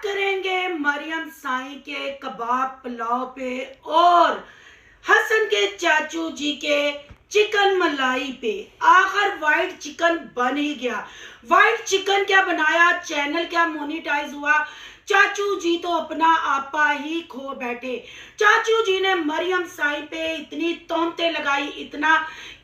करेंगे मरियम साईं के कबाब पुलाव पे और हसन के चाचू जी के चिकन मलाई पे। आखिर वाइट चिकन बन ही गया। वाइट चिकन क्या बनाया, चैनल क्या मोनेटाइज हुआ, चाचू जी तो अपना आपा ही खो बैठे। चाचू जी ने मरियम साईं पे इतनी तोहमतें लगाई, इतना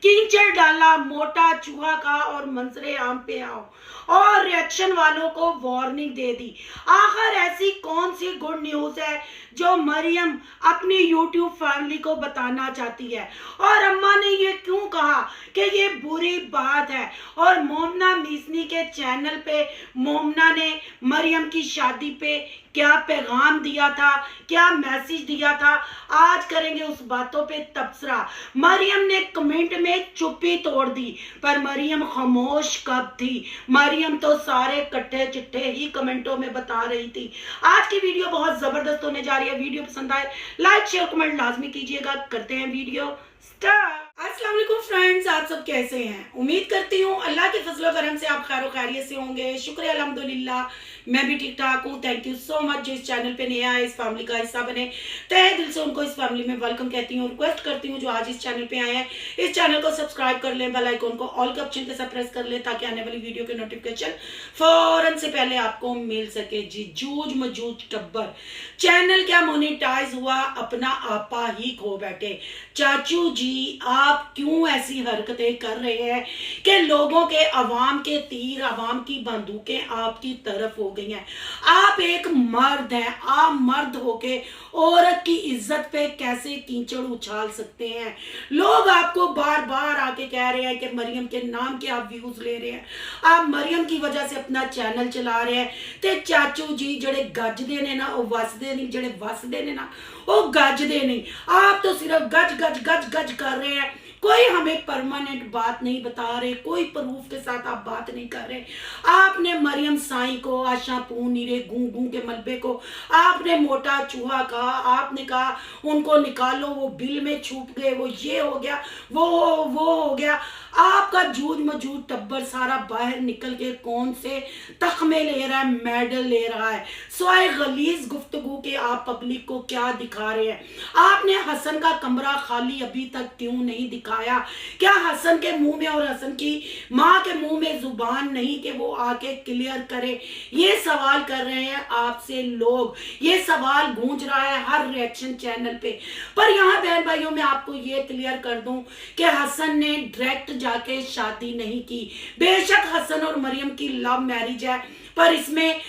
कीचड़ डाला, मोटा चूहा का और मंजरे आम पे आओ, और रिएक्शन वालों को वार्निंग दे दी। आखिर ऐसी कौन सी गुड न्यूज है जो मरियम अपनी यूट्यूब फैमिली को बताना चाहती है, और अम्मा ने ये क्यों कहा कि ये बुरी बात है। और मोमना मीसनी के चैनल पे मोमना ने मरियम की शादी पे क्या पैगाम दिया था, क्या मैसेज दिया था, आज करेंगे उस बातों पे तबसरा। मरियम ने कमेंट में चुप्पी तोड़ दी, पर मरियम खामोश कब थी। मरियम तो सारे कट्टे चिट्ठे ही कमेंटों में बता रही थी। आज की वीडियो बहुत जबरदस्त होने जा रही है। वीडियो पसंद आए लाइक शेयर कमेंट लाजमी कीजिएगा। करते हैं वीडियो स्टार्ट। अस्सलाम वालेकुम फ्रेंड्स, आप सब कैसे हैं? उम्मीद करती हूँ अल्लाह के फजल करम से आप खैर खैरियत से होंगे। शुक्र अल्हम्दुलिल्लाह मैं भी ठीक ठाक हूँ। थैंक यू सो मच जो इस चैनल पे नया है, इस फैमिली का हिस्सा बने, तहे दिल से उनको इस फैमिली में वेलकम कहती हूँ। रिक्वेस्ट करती हूँ जो आज इस चैनल पे आए हैं इस चैनल को सब्सक्राइब कर लें, बेल आइकन को ऑल के ऑप्शन के साथ प्रेस कर लें ताकि आने वाली वीडियो के नोटिफिकेशन फौरन से पहले आपको मिल सके। जी जूझ मजूझ टब्बर, चैनल क्या मोनेटाइज हुआ, अपना आपा ही खो बैठे। चाचू जी आप क्यों ऐसी हरकतें कर रहे हैं कि लोगों के, अवाम के तीर, अवाम की बंदूकें आपकी तरफ हो गई हैं। आप एक मर्द हैं, आप मर्द होके औरत की इज्जत पे कैसे कीचड़ उछाल सकते हैं। लोग आपको बार बार आके कह रहे हैं कि मरियम के नाम के आप व्यूज ले रहे हैं, आप मरियम की वजह से अपना चैनल चला रहे हैं। ते चाचू जी जड़े गजदे ने ना वो वसदे नहीं, जड़े वसदे ने ना वो गजदे नहीं। आप तो सिर्फ गज गज गज गज कर रहे हैं, कोई हमें परमानेंट बात नहीं बता रहे, कोई प्रूफ के साथ आप बात नहीं कर रहे। आपने मरियम साईं को, आशा पू नीरे गूं गूं के मलबे को, आपने मोटा चूहा कहा, आपने कहा उनको निकालो, वो बिल में छुप गए, वो ये हो गया, वो हो गया। आपका जूझ मजूझ टब्बर सारा बाहर निकल के कौन से तख्मे ले रहा है, मेडल ले रहा है। स्वाय गलीज गुफ्तगू के आप पब्लिक को क्या दिखा रहे हैं। आपने हसन का कमरा खाली अभी तक क्यों नहीं दिखाया? क्या हसन के मुंह में और हसन की माँ के मुंह में जुबान नहीं कि वो आके क्लियर करे? ये सवाल कर रहे हैं आपसे लोग, ये सवाल गूंज रहा है हर रिएक्शन चैनल पे। पर यहाँ बहन भाइयों मैं आपको ये क्लियर कर दूं कि हसन ने डायरेक्ट जाके शादी नहीं की। बेशक हसन और मरियम की लव मैरिज है, पर इसमें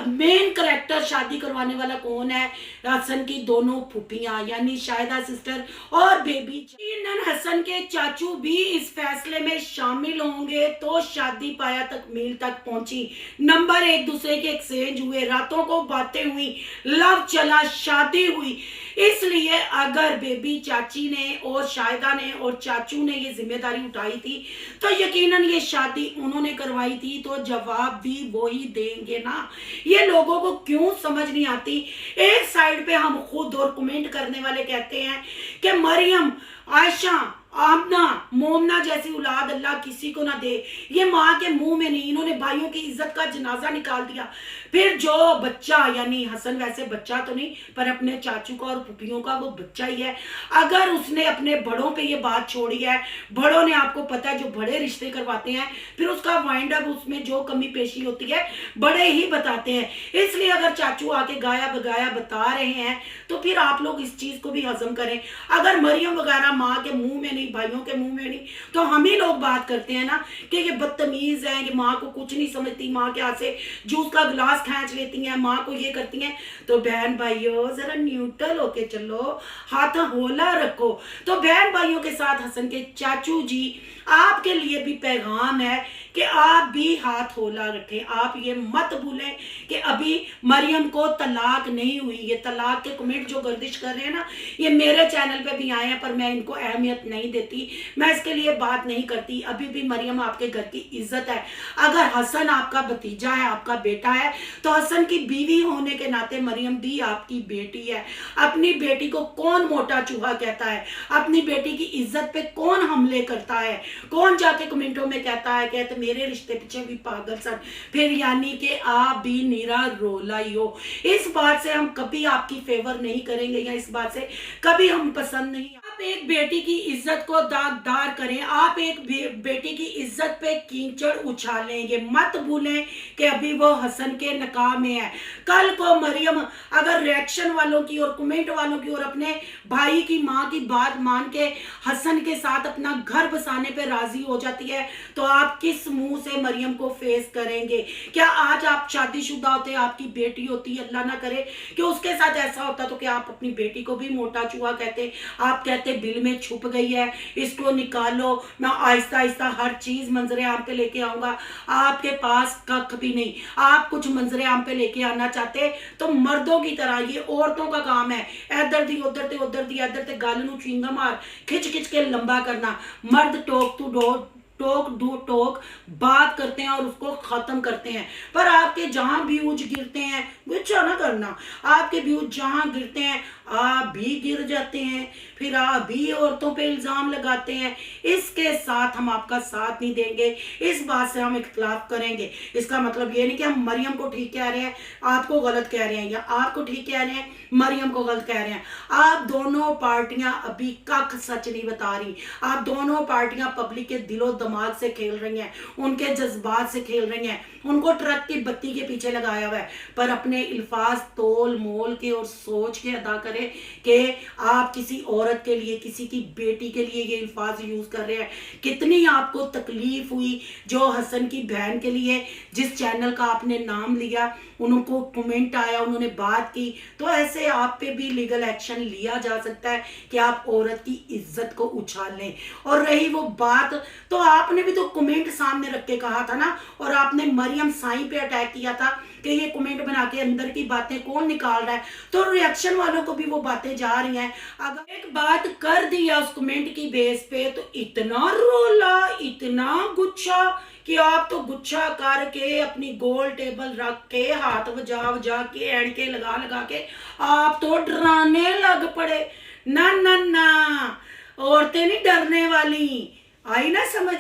मेन करेक्टर शादी करवाने वाला कौन है? हसन की दोनों फूफियां यानी शाहिदा सिस्टर और बेबी। हसन के चाचू भी इस फैसले में शामिल होंगे तो शादी पाया तक मील तक पहुंची। नंबर एक दूसरे के एक्सचेंज हुए, रातों को बातें हुई, लव चला, शादी हुई। इसलिए अगर बेबी चाची ने और शाहिदा ने और चाचू ने ये जिम्मेदारी उठाई थी तो यकीनन ये शादी उन्होंने करवाई थी, तो जवाब भी वही देंगे ना। ये लोगों को क्यों समझ नहीं आती। एक साइड पे हम खुद और कमेंट करने वाले कहते हैं कि मरियम, आयशा, आमना, मोमना जैसी औलाद अल्लाह किसी को ना दे। ये माँ के मुंह में नहीं, इन्होंने भाइयों की इज्जत का जनाजा निकाल दिया। फिर जो बच्चा, यानी हसन वैसे बच्चा तो नहीं पर अपने चाचू का और पुपियों का वो बच्चा ही है। अगर उसने अपने बड़ों पे ये बात छोड़ी है, बड़ों ने, आपको पता है जो बड़े रिश्ते करवाते हैं फिर उसका वाइंड अप, उसमें जो कमी पेशी होती है बड़े ही बताते हैं। इसलिए अगर चाचू आके गाया बगाया बता रहे हैं तो फिर आप लोग इस चीज को भी हजम करें। अगर मरियम वगैरह माँ के मुंह में नहीं, भाइयों के मुंह में नहीं, तो हम ही लोग बात करते हैं ना कि ये बदतमीज है, ये माँ को कुछ नहीं समझती, माँ के हाथ से जूस का गिलास खींच लेती हैं, माँ को ये करती हैं। तो बहन भाइयों जरा न्यूट्रल होके चलो, हाथ होला रखो। तो बहन भाइयों के साथ हसन के चाचू जी आपके लिए भी पैगाम है कि आप भी हाथ होला रखें। आप ये मत भूलें कि अभी मरियम को तलाक नहीं हुई। ये तलाक के कमेंट जो गर्दिश कर रहे हैं ना, ये मेरे चैनल पे भी आए हैं पर मैं इनको अहमियत नहीं नहीं देती, मैं इसके लिए बात नहीं करती। अभी भी मरियम आपके घर की इज्जत है। अगर हसन आपका भतीजा है, आपका बेटा है, तो हसन की बीवी होने के नाते मरियम भी आपकी बेटी है। अपनी बेटी को कौन मोटा चूहा कहता है? अपनी बेटी की इज्जत पे कौन हमले करता है? कौन जाके कमेंटों में कहता है कहते मेरे रिश्ते पीछे भी पागल सन, फिर यानी कि आप भी नीरा रोला ही हो। इस बात से हम कभी आपकी फेवर नहीं करेंगे, या इस बात से कभी हम पसंद नहीं। आप एक बेटी की इज्जत को दागदार करें, आप एक बेटी की इज्जत पे कीचड़ उछालेंगे। मत भूलें कि अभी वो हसन के निकाह में है। कल को मरियम अगर रिएक्शन वालों की और कमेंट वालों की और अपने भाई की माँ की बात मान के हसन के साथ अपना घर बसाने पे राजी हो जाती है, तो आप किस मुंह से मरियम को फेस करेंगे? क्या आज आप शादीशुदा होते, आपकी बेटी होती, अल्लाह ना करे कि उसके साथ ऐसा होता, तो क्या आप अपनी बेटी को भी मोटा चूहा कहते? आप कहते बिल में छुप गई है, इसको निकालो, मैं आहिस्ता आहिस्ता हर चीज मंजरे आम पे लेके आऊंगा। आपके पास कख भी नहीं। आप कुछ मंजरे आम पे लेके आना चाहते तो मर्दों की तरह, ये औरतों का काम है, इधर दी उधर ते उधर दी इधर ते गल नूं चुंगा मार खिंच खिंच के लंबा करना। मर्द टोक टू टोक बात करते हैं और उसको खत्म करते हैं। पर आपके जहां व्यूज गिरते हैं, गुस्सा ना करना, आपके व्यूज जहां गिरते हैं आप भी गिर जाते हैं, फिर आप भी औरतों पे इल्जाम लगाते हैं। इसके साथ हम आपका साथ नहीं देंगे, इस बात से हम इख्तिलाफ करेंगे। इसका मतलब ये नहीं कि हम मरियम को ठीक कह रहे हैं, आपको गलत कह रहे हैं, या आपको ठीक कह रहे हैं, मरियम को गलत कह रहे हैं। आप दोनों पार्टियां अभी कख सच नहीं बता रही। आप दोनों पार्टियां पब्लिक के दिलो दिमाग से खेल रही हैं, उनके जज्बात से खेल रही हैं, उनको ट्रक की बत्ती के पीछे लगाया हुआ है। पर अपने अल्फाज तोल मोल के और सोच के अदा करें कि आप किसी औरत के लिए, किसी की बेटी के लिए ये अल्फाज यूज कर रहे हैं। कितनी आपको तकलीफ हुई जो हसन की बहन के लिए, जिस चैनल का आपने नाम लिया, उनको कमेंट आया, उन्होंने बात की, तो ऐसे आप पे भी लीगल एक्शन लिया जा सकता है कि आप औरत की इज्जत को उछाल लें। और रही वो बात, तो आपने भी तो कमेंट सामने रख के कहा था ना, और आपने मरियम साई पे अटैक किया था कि ये कमेंट बना के अंदर की बातें कौन निकाल रहा है, तो रिएक्शन वालों को भी वो बातें जा रही हैं। अगर एक बात कर दिया उस कमेंट की बेस पे, तो इतना रोला, इतना गुच्छा कि आप तो गुच्छा करके अपनी गोल टेबल रख के हाथ बजा के एड़के लगा के आप तो डराने लग पड़े। ना ना ना, औरतें नहीं डरने वाली, आई ना समझ?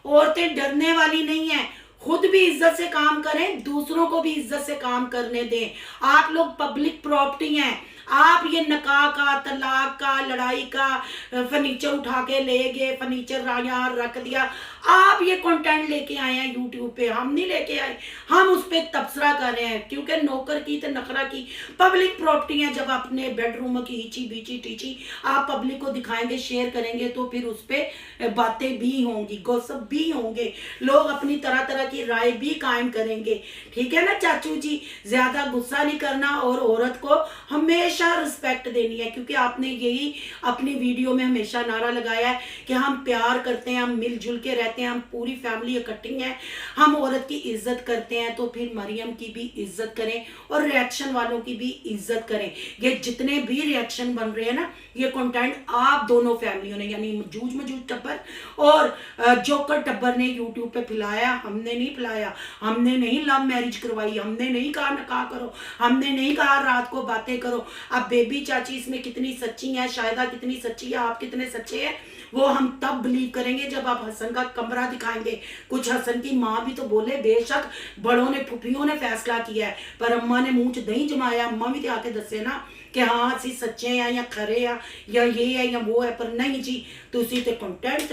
औरतें डरने वाली नहीं है। खुद भी इज्जत से काम करें, दूसरों को भी इज्जत से काम करने दें। आप लोग पब्लिक प्रॉपर्टी हैं। आप ये निकाह का, तलाक का, लड़ाई का फर्नीचर उठा के ले गए, फर्नीचर यहाँ रख दिया, आप ये कंटेंट लेके आए हैं यूट्यूब पे, हम नहीं लेके आए। हम उस पर तबसरा कर रहे हैं, क्योंकि नौकर की तो नखरा की पब्लिक प्रॉपर्टी है। जब अपने बेडरूम की हिची बीची टीची आप पब्लिक को दिखाएंगे, शेयर करेंगे, तो फिर उस पर बातें भी होंगी, गॉसिप भी होंगे, लोग अपनी तरह तरह की राय भी कायम करेंगे। ठीक है ना चाचू जी? ज्यादा गुस्सा नहीं करना और औरत को हमेशा रिस्पेक्ट देनी है, क्योंकि आपने यही अपनी वीडियो में हमेशा नारा लगाया है कि हम प्यार करते हैं, हम मिलजुल के रहते हैं, हम पूरी फैमिली इकट्ठी है, हम औरत की इज्जत करते हैं। तो फिर मरियम की भी इज्जत करें और रिएक्शन वालों की भी इज्जत करें। ये जितने भी रिएक्शन बन रहे हैं ना, ये कंटेंट आप दोनों फैमिलियों ने, यानी मजूज टब्बर और जोकर टब्बर ने यूट्यूब पे फैलाया। हमने नहीं फैलाया, हमने नहीं लव मैरिज करवाई, हमने नहीं कहा निकाह करो, हमने नहीं कहा रात को बातें करो। अब बेबी चाची इसमें कितनी सच्ची है, शायदा कितनी सच्ची है, आप कितने सच्चे हैं, वो हम तब बिलीव करेंगे जब आप हसन का कमरा दिखाएंगे। कुछ हसन की माँ भी तो बोले, बेशक बड़ों ने, फुफियों ने फैसला किया है, पर अम्मा ने मुंह च दही जमाया। अम्मा भी तो आके दसे ना कि हाँ असी सच्चे हैं या खरे हैं या ये है या वो है। पर नहीं जी, तुसी ते कंटेंट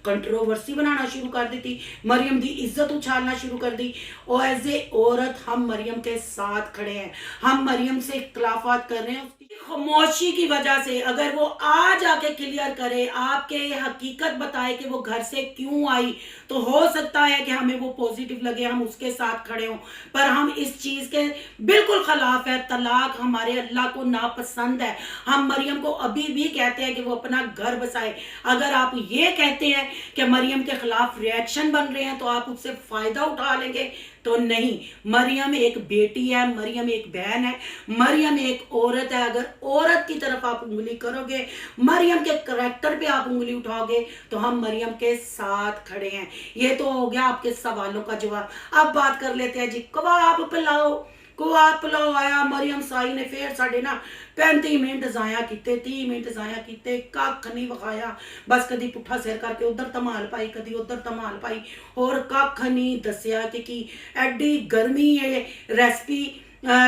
कंट्रोवर्सी बनाना शुरू कर दी, मरियम की इज्जत उछालना शुरू कर दी। और एज ए औरत हम मरियम के साथ खड़े हैं, हम मरियम से इख्तिलाफात कर रहे हैं उसकी खामोशी की वजह से। अगर वो आज आके क्लियर करे, आपके हकीकत बताए कि वो घर से क्यों आई, तो हो सकता है कि हमें वो पॉजिटिव लगे, हम उसके साथ खड़े हों। पर हम इस चीज के बिल्कुल खिलाफ है। तलाक हमारे अल्लाह को नापसंद है। हम मरियम को अभी भी कहते हैं कि वो अपना घर बसाए। अगर आप ये कहते हैं कि मरियम के खिलाफ रिएक्शन बन रहे हैं तो आप उससे फायदा उठा लेंगे, तो नहीं, मरियम एक बेटी है, मरियम एक बहन है, मरियम एक औरत है। अगर औरत की तरफ आप उंगली करोगे, मरियम के करैक्टर पे आप उंगली उठाओगे, तो हम मरियम के साथ खड़े हैं। ये तो हो गया आपके सवालों का जवाब। अब बात कर लेते हैं जी कबाब पुलाव। कबाब पुलाव आया, मरियम साई ने फिर साढ़े ना 35 मिनट जाया किते, 30 मिनट जाया किते, कख नहीं विखाया। बस कदी पुट्ठा सिर करके उधर धमाल पाई, कदी उधर धमाल पाई, और कख नहीं दसिया कि एडी गर्मी है रेसिपी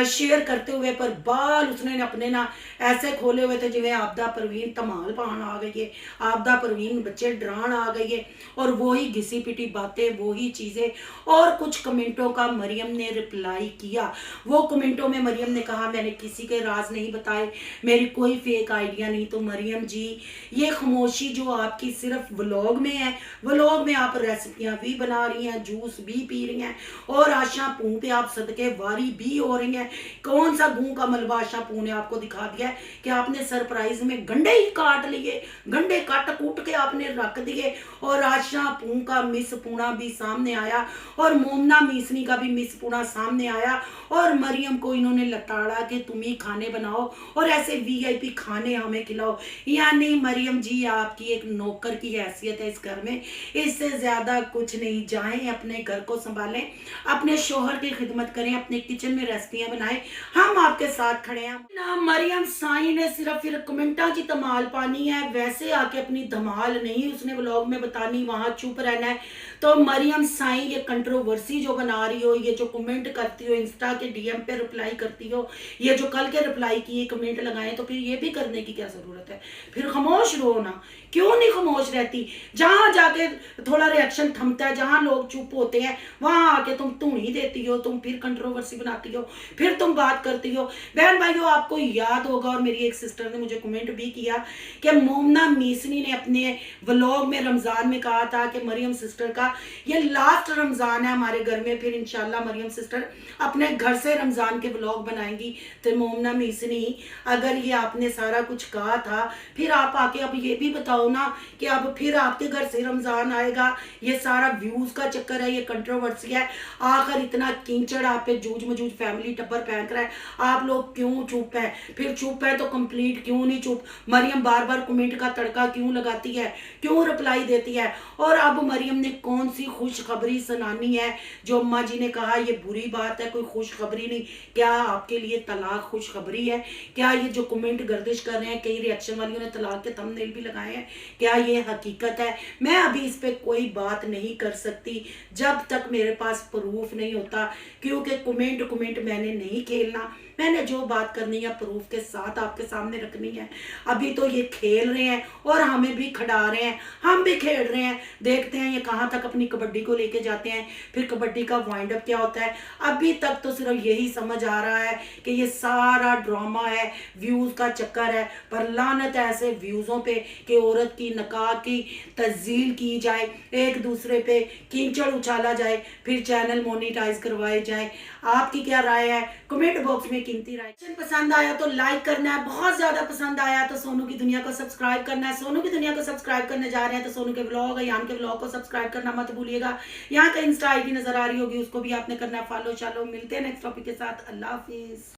शेयर करते हुए, पर बाल उसने अपने ना ऐसे खोले हुए थे जिवें आपदा परवीन धमाल पान आ गई है, आपदा परवीन बच्चे डरान आ गई है, और वही घिसी पिटी बातें, वही चीज़ें। और कुछ कमेंटों का मरियम ने रिप्लाई किया। वो कमेंटों में मरियम ने कहा मैंने किसी के राज नहीं बताए, मेरी कोई फेक आइडिया नहीं। तो मरियम जी, ये खामोशी जो आपकी सिर्फ व्लॉग में है, व्लॉग में आप रेसिपियाँ भी बना रही हैं, जूस भी पी रही हैं, और आशा पूं पे आप सदके वारी भी हो रही है। कौन सा गूं का मलबा आशा पू ने आपको दिखा दिया है कि आपने सरप्राइज में गंडे ही काट लिए, गंडे काट कूट के आपने रख दिए, और आशा पू का मिस पूना भी सामने आया, और मोमना मीसनी का भी मिस पूना सामने आया, और मरियम को इन्होंने लताड़ा कि तुम ही खाने बनाओ और ऐसे वीआईपी खाने हमें खिलाओ। यानी मरियम जी आपकी एक नौकर की हैसियत है इस घर में, इससे ज्यादा कुछ नहीं। जाएं अपने घर को संभालें, अपने शोहर की खिदमत करें, अपने किचन में रेसिपियां बनाएं, हम आपके साथ खड़े हैं ना। मरियम साई ने सिर्फ फिर कमेंटा की धमाल पानी है, वैसे आके अपनी धमाल नहीं उसने व्लॉग में बतानी, वहां चुप रहना है। तो मरियम साई ये कंट्रोवर्सी जो बना रही हो, ये जो कमेंट करती हो, इंस्टा के डीएम पे रिप्लाई करती हो, ये जो कल के रिप्लाई किए कमेंट लगाए, तो फिर ये भी करने की क्या जरूरत है? फिर खामोश रहो ना, क्यों नहीं खामोश रहती? जहां जाके थोड़ा रिएक्शन थमता है, जहां लोग चुप होते हैं, वहां आके तुम धूनी देती हो, तुम फिर कंट्रोवर्सी बनाती हो, फिर तुम बात करती हो। बहन भाइयों, आपको याद होगा, और मेरी एक सिस्टर ने मुझे कमेंट भी किया कि मोमना मीसनी ने अपने व्लॉग में रमजान में कहा था कि मरियम सिस्टर का ये लास्ट रमजान है हमारे घर में, फिर इंशाल्लाह मरियम सिस्टर अपने घर से रमजान के व्लॉग बनाएंगी। तो मोमना मीसनी, अगर ये आपने सारा कुछ कहा था, फिर आप आके अब ये भी बताओ ना कि अब फिर आपके घर से रमजान आएगा। ये सारा व्यूज का चक्कर है, ये कंट्रोवर्सी है, आखिर इतना कीचड़ आप पे जूझ मजूझ फैमिली टब्बर फेंक रहा है, आप लोग क्यों चुप है? फिर चुप है तो कंप्लीट क्यों नहीं चुप? मरियम बार बार कमेंट का तड़का क्यों लगाती है, क्यों रिप्लाई देती है? और अब मरियम ने कौन सी खुशखबरी सुनानी है जो अम्मा जी ने कहा ये बुरी बात है, कोई खुशखबरी नहीं? क्या आपके लिए तलाक खुशखबरी है? क्या ये जो कमेंट गर्दिश कर रहे हैं कई रिएक्शन वालियों ने तलाक के थंबनेल भी लगाए हैं, क्या ये हकीकत है? मैं अभी इस पे कोई बात नहीं कर सकती जब तक मेरे पास प्रूफ नहीं होता, क्योंकि कमेंट मैंने नहीं खेलना, मैंने जो बात करनी है प्रूफ के साथ आपके सामने रखनी है। अभी तो ये खेल रहे हैं और हमें भी खड़ा रहे हैं, हम भी खेल रहे हैं, देखते हैं ये कहाँ तक अपनी कबड्डी को लेके जाते हैं, फिर कबड्डी का वाइंड अप क्या होता है। अभी तक तो सिर्फ यही समझ आ रहा है कि ये सारा ड्रामा है, व्यूज का चक्कर है, पर लानत है ऐसे व्यूजों पे कि औरत की नकाह की तज़ील की जाए, एक दूसरे पे कीचड़ उछाला जाए, फिर चैनल मोनिटाइज करवाए जाए। आपकी क्या राय है? कमेंट बॉक्स में कीमती राय। पसंद आया तो लाइक करना है, बहुत ज्यादा पसंद आया तो सोनू की दुनिया को सब्सक्राइब करना है। सोनू की दुनिया को सब्सक्राइब करने जा रहे हैं तो सोनू के व्लॉग, यान के व्लॉग को सब्सक्राइब करना मत भूलिएगा। यहाँ का इंस्टा आईडी नजर आ रही होगी, उसको भी आपने करना है फॉलो। चलो मिलते हैं नेक्स्ट टॉपिक के साथ। अल्लाह हाफिज।